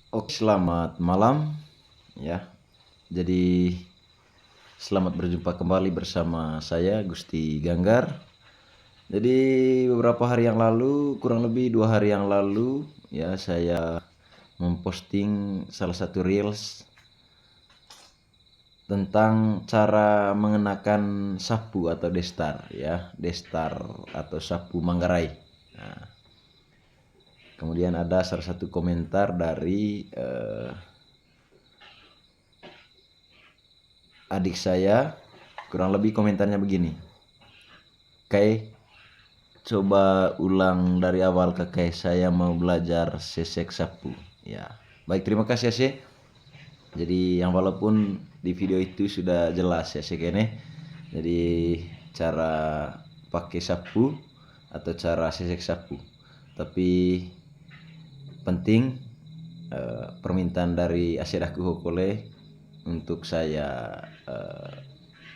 Oke, selamat malam ya. Jadi selamat berjumpa kembali bersama saya Gusti Ganggar. Jadi beberapa hari yang lalu, kurang lebih 2 hari yang lalu ya, saya memposting salah satu reels tentang cara mengenakan sapu atau destar ya, destar atau sapu Manggarai. Nah, kemudian ada salah satu komentar dari adik saya, kurang lebih komentarnya begini. Coba ulang dari awal kakek, saya mau belajar sesek sapu. Ya, baik, terima kasih ya. Jadi yang walaupun di video itu sudah jelas ya kene. Jadi cara pakai sapu atau cara sesek sapu. Tapi penting permintaan dari Asyadaku Hokole untuk saya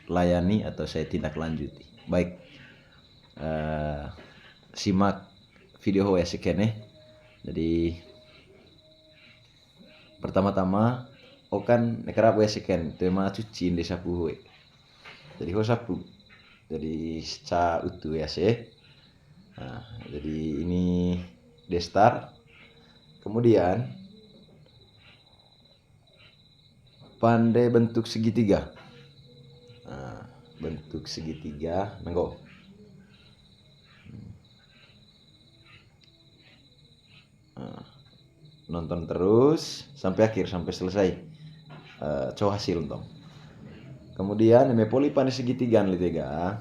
layani atau saya tindak lanjuti. Baik, simak video ya sekene. Jadi pertama-tama kan nekerap ya seken tema cuci di sapu hoe. Jadi ho sapu. Jadi secara utuh ya sih. Nah, jadi ini destar. Kemudian pandai bentuk segitiga. Nah, bentuk segitiga nenggo. Nah, nonton terus sampai akhir, sampai selesai. Coba hasil dong. Kemudian ini poli pandai segitiga litega.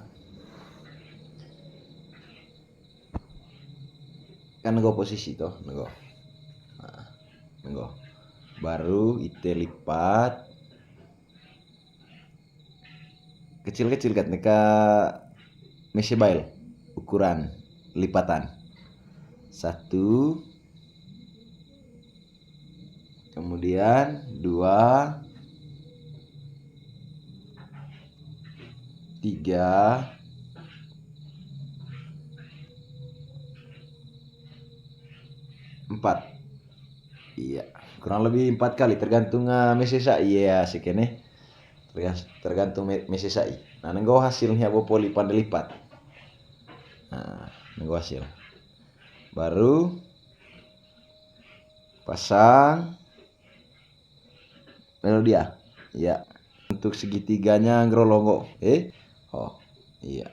Kan nenggo posisi toh, nenggo. Nah, nenggo. Baru ite lipat kecil-kecil kan neka mesebail ukuran lipatan 1, kemudian 2, 3, 4. Iya, kurang lebih 4 kali tergantung mesesa iya sekene. Tergantung mesesa. Nah, nenggo hasilnya poli pandai lipat. Nah, nenggo hasil. Baru pasang lalu dia. Ya. Untuk segitiganya ngerolongo. Oh, iya.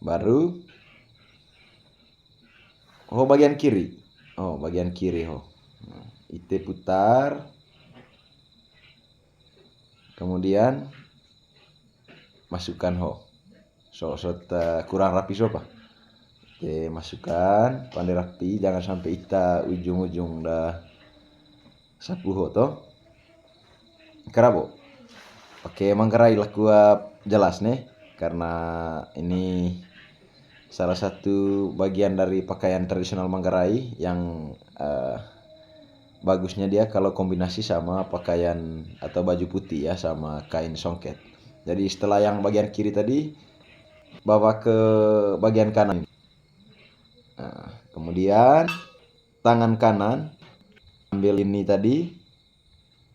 Baru bagian kiri. Bagian kiri Nah, ite putar. Kemudian masukkan so kurang rapi sopa. Oke, masukkan pandai rapi, jangan sampai ita ujung-ujung dah sapu toh. Kerabo. Oke, Manggarai laku jelas nih, karena ini salah satu bagian dari pakaian tradisional Manggarai yang bagusnya dia kalau kombinasi sama pakaian atau baju putih ya, sama kain songket. Jadi setelah yang bagian kiri tadi, bawa ke bagian kanan. Nah, kemudian tangan kanan ambil ini tadi,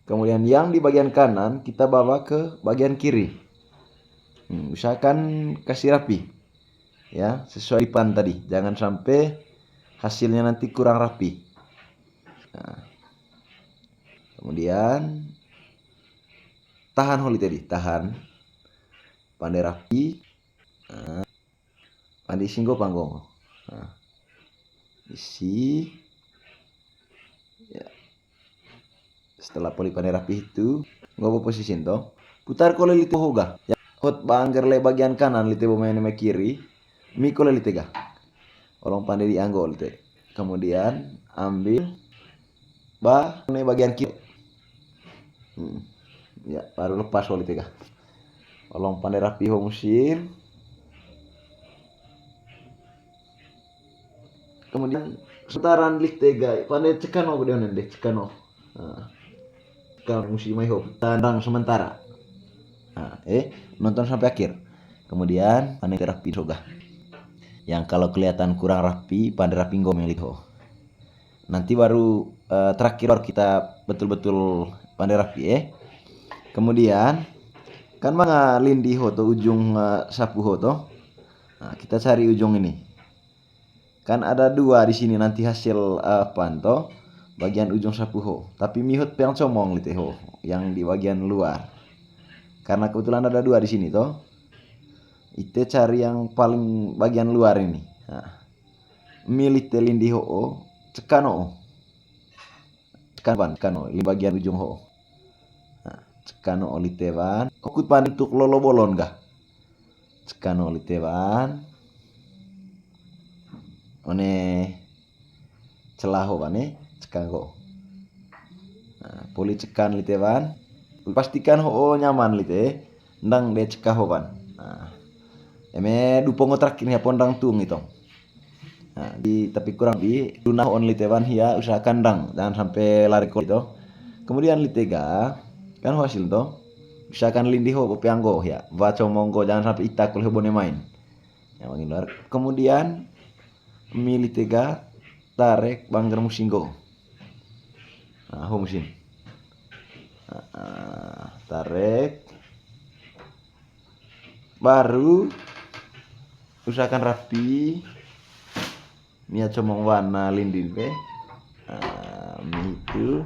kemudian yang di bagian kanan kita bawa ke bagian kiri. Usahakan kasih rapi ya, sesuai lipan tadi, jangan sampai hasilnya nanti kurang rapi. Nah, kemudian tahan holi tadi, tahan pandai rapi. Nah, pandai singgo panggung. Nah, isi ya. Setelah poli pandai rapi itu ngopo posisi toh, putar kole lite hoga ya, hot bangger le bagian kanan lite pemain kiri, mi kole lite ga olong pandai dianggo lite. Kemudian ambil bagian kiri. Ya, baru lepas kole lite ga olong pandai rapi musim. Kemudian setaran lite ga pandai cekano dia nende cekano. Nah, kalau musim mai tandang sementara. Nah, nonton sampai akhir. Kemudian pandai rapi soga. Yang kalau kelihatan kurang rapi, pandai rapi ngomel itu. Nanti baru terakhir baru kita betul-betul pandai rapi Kemudian kan mga lindi ho to ujung sapu ho to. Nah, kita cari ujung ini. Kan ada dua di sini nanti hasil apa to? Bagian ujung sapu ho. Tapi mihut yang comong lite ho, yang di bagian luar. Karena kebetulan ada dua di sini toh. Ite cari yang paling bagian luar ini. Nah, milih lindi ho, cekano. Cekano, di bagian ujung ho. Nah, cekano oli teban. Okut pantuk lolo bolon kah? Cekano oli teban. One celaho bane cekanggo. Nah, poli cekan li teban. Pastikan ho nyaman li te. Ndang de cekaho ban. Nah, eme dupong terakhirnya pondang tung itu. Nah, tapi kurang bi lunah on li teban hia usahakan dang jangan sampai lari kol itu. Kemudian li tega kan hasil to. Usahakan lindi ho peanggo ya. Baca monggo jangan sampai itakul ho bone main. Yang makin luar. Kemudian milih tega tarik banggar musinggo. Nah, ho musim. Tarik baru usahakan rapi mia comong warna lindin be itu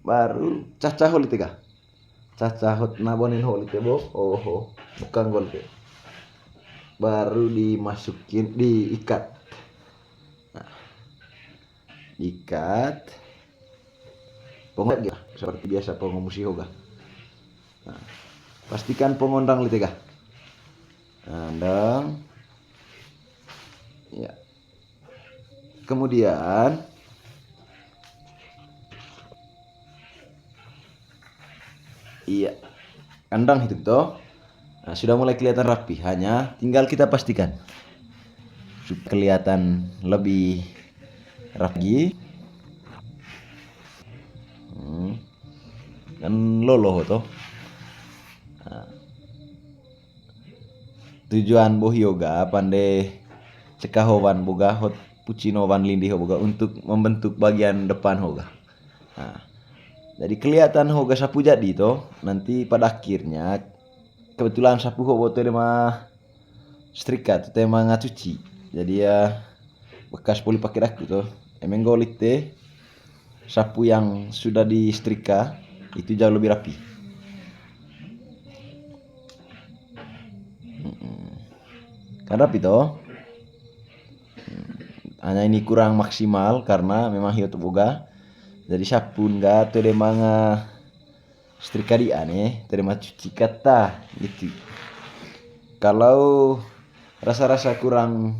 baru cacah holi tega cacah hot nabonin holi tebo bukan gol te baru dimasukin diikat ikat pongok seperti biasa pengomusi hoga. Nah, pastikan pengondang li tega. Andang. Ya. Kemudian iya. Kandang itu toh. Nah, sudah mulai kelihatan rapi, hanya tinggal kita pastikan supaya kelihatan lebih rapi. Kan loloh toh. Nah, tujuan boh yoga pandai cekahowan boga hot pucinowan lindi boga untuk membentuk bagian depan hoga. Nah, jadi kelihatan hoga sapu jadi toh. Nanti pada akhirnya kebetulan sapu ho boto mah setrika tuh tema ngacuci. Jadi ya bekas poli pakai aku toh. Emang golit teh sapu yang sudah di setrika itu jauh lebih rapi. Kan rapi toh. Hanya ini kurang maksimal karena memang hiu boga. Jadi sapu enggak tuh demang setrika dia nih, terima cuci kata gitu. Kalau rasa-rasa kurang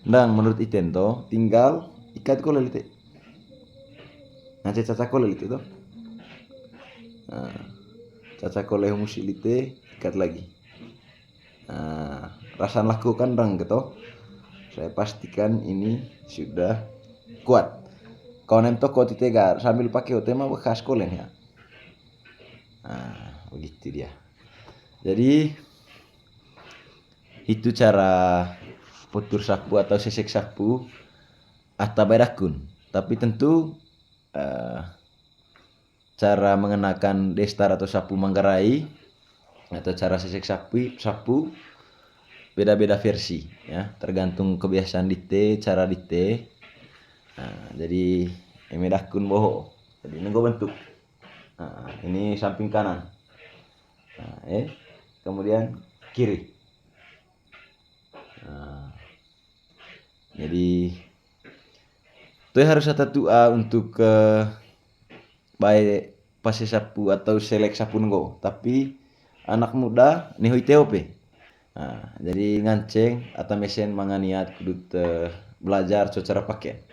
ndang menurut iten toh, tinggal ikat kolel itu. Nah, caca kolel itu toh. Nah, caca kolel musilite ikat lagi. Nah, rasan lakukan ndang gitu. Saya pastikan ini sudah kuat. Kau nentok kau titegar sambil pakai tema bekas kolen ya. Nah, begitu dia. Jadi itu cara putur sapu atau sesek sapu atau berakun. Tapi tentu cara mengenakan destar atau sapu Manggarai atau cara sesek sapu beda-beda versi ya, tergantung kebiasaan dite, cara dite. Nah, jadi emedakun boho. Jadi ini gue bentuk. Nah, ini samping kanan. Nah, kemudian kiri. Nah, jadi itu harus tua untuk baik pase sapu atau selek sapu ngo. Tapi anak muda nih TOP. Nah, jadi nganceng atau mesin manganiat kudut belajar cara pakai.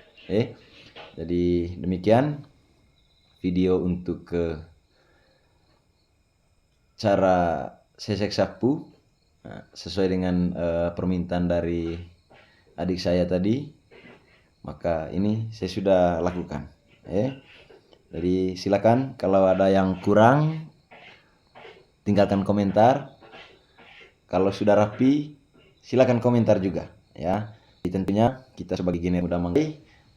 Jadi demikian video untuk cara sesek sapu sesuai dengan permintaan dari adik saya tadi. Maka ini saya sudah lakukan. Jadi silakan kalau ada yang kurang tinggalkan komentar. Kalau sudah rapi silakan komentar juga ya. Jadi tentunya kita sebagai giner muda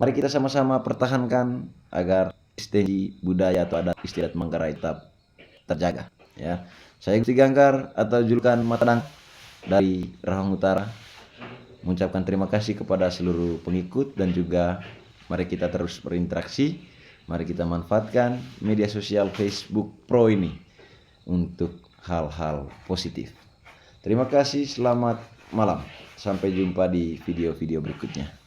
Mari kita sama-sama pertahankan agar eksistensi budaya atau adat istiadat Manggarai tetap terjaga. Ya, saya Gusti Ganggar atau julukan Matadang dari Rawang Utara mengucapkan terima kasih kepada seluruh pengikut dan juga mari kita terus berinteraksi. Mari kita manfaatkan media sosial Facebook Pro ini untuk hal-hal positif. Terima kasih, selamat malam. Sampai jumpa di video-video berikutnya.